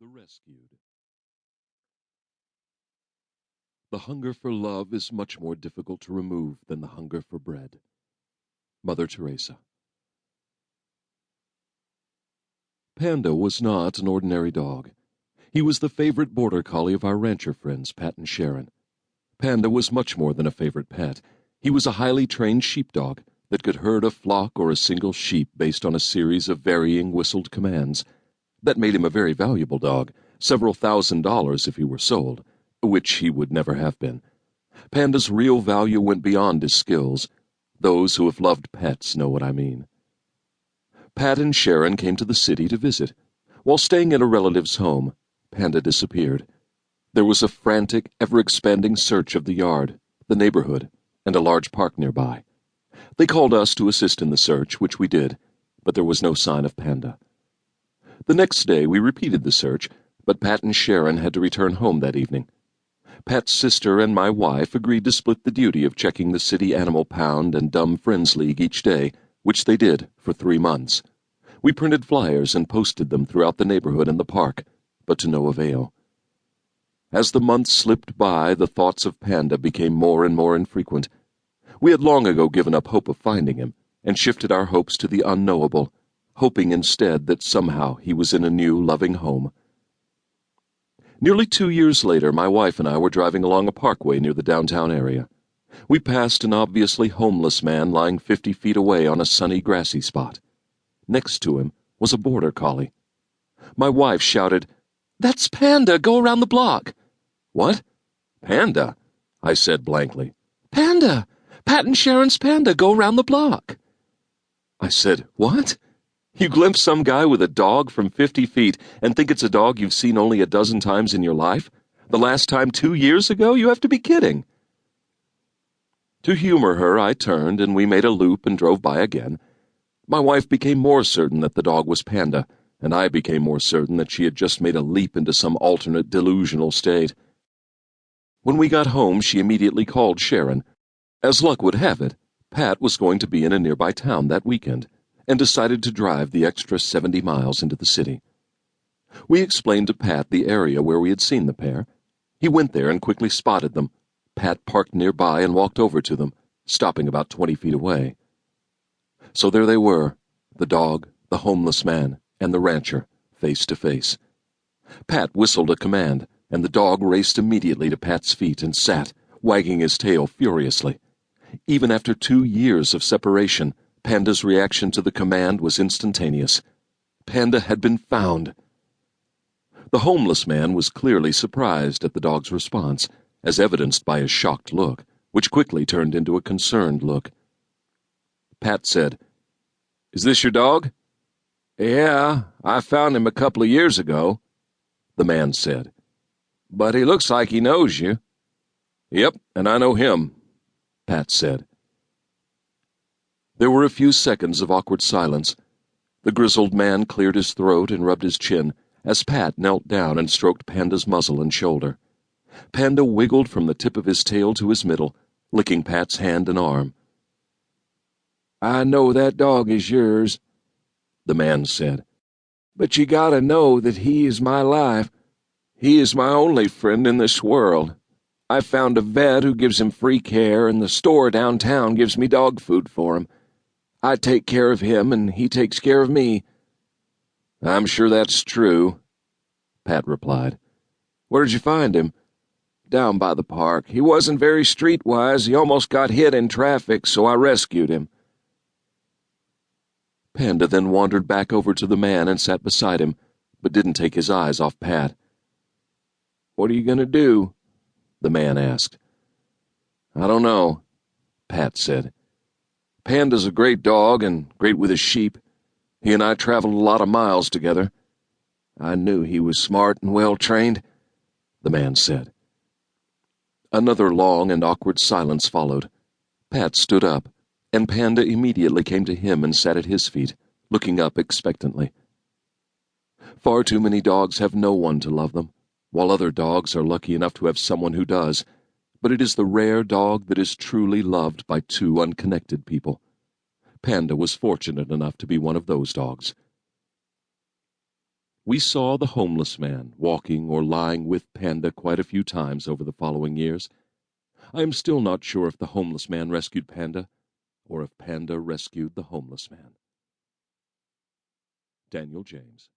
The Rescued. The hunger for love is much more difficult to remove than the hunger for bread. Mother Teresa. Panda was not an ordinary dog. He was the favorite border collie of our rancher friends, Pat and Sharon. Panda was much more than a favorite pet. He was a highly trained sheepdog that could herd a flock or a single sheep based on a series of varying whistled commands. That made him a very valuable dog, several $1,000s if he were sold, which he would never have been. Panda's real value went beyond his skills. Those who have loved pets know what I mean. Pat and Sharon came to the city to visit. While staying at a relative's home, Panda disappeared. There was a frantic, ever-expanding search of the yard, the neighborhood, and a large park nearby. They called us to assist in the search, which we did, but there was no sign of Panda. The next day we repeated the search, but Pat and Sharon had to return home that evening. Pat's sister and my wife agreed to split the duty of checking the city animal pound and Dumb Friends League each day, which they did for 3 months. We printed flyers and posted them throughout the neighborhood and the park, but to no avail. As the months slipped by, the thoughts of Panda became more and more infrequent. We had long ago given up hope of finding him, and shifted our hopes to the unknowable, hoping instead that somehow he was in a new, loving home. Nearly 2 years later, my wife and I were driving along a parkway near the downtown area. We passed an obviously homeless man lying 50 feet away on a sunny, grassy spot. Next to him was a border collie. My wife shouted, "That's Panda! Go around the block!" "What? Panda?" I said blankly. "Panda! Pat and Sharon's Panda! Go around the block!" I said, "What? You glimpse some guy with a dog from 50 feet and think it's a dog you've seen only a dozen times in your life? The last time 2 years ago? You have to be kidding." To humor her, I turned and we made a loop and drove by again. My wife became more certain that the dog was Panda, and I became more certain that she had just made a leap into some alternate delusional state. When we got home, she immediately called Sharon. As luck would have it, Pat was going to be in a nearby town that weekend, and decided to drive the extra 70 miles into the city. We explained to Pat the area where we had seen the pair. He went there and quickly spotted them. Pat parked nearby and walked over to them, stopping about 20 feet away. So there they were, the dog, the homeless man, and the rancher, face to face. Pat whistled a command, and the dog raced immediately to Pat's feet and sat, wagging his tail furiously. Even after 2 years of separation, Panda's reaction to the command was instantaneous. Panda had been found. The homeless man was clearly surprised at the dog's response, as evidenced by his shocked look, which quickly turned into a concerned look. Pat said, "Is this your dog?" "Yeah, I found him a couple of years ago," the man said. "But he looks like he knows you." "Yep, and I know him," Pat said. There were a few seconds of awkward silence. The grizzled man cleared his throat and rubbed his chin as Pat knelt down and stroked Panda's muzzle and shoulder. Panda wiggled from the tip of his tail to his middle, licking Pat's hand and arm. "I know that dog is yours," the man said. "But you gotta know that he is my life. He is my only friend in this world. I found a vet who gives him free care, and the store downtown gives me dog food for him. I take care of him, and he takes care of me." "I'm sure that's true," Pat replied. "Where did you find him?" "Down by the park. He wasn't very streetwise. He almost got hit in traffic, so I rescued him." Panda then wandered back over to the man and sat beside him, but didn't take his eyes off Pat. "What are you going to do?" the man asked. "I don't know," Pat said. "Panda's a great dog and great with his sheep. He and I traveled a lot of miles together. I knew he was smart and well-trained," the man said. Another long and awkward silence followed. Pat stood up, and Panda immediately came to him and sat at his feet, looking up expectantly. Far too many dogs have no one to love them, while other dogs are lucky enough to have someone who does, but it is the rare dog that is truly loved by two unconnected people. Panda was fortunate enough to be one of those dogs. We saw the homeless man walking or lying with Panda quite a few times over the following years. I am still not sure if the homeless man rescued Panda, or if Panda rescued the homeless man. Daniel James.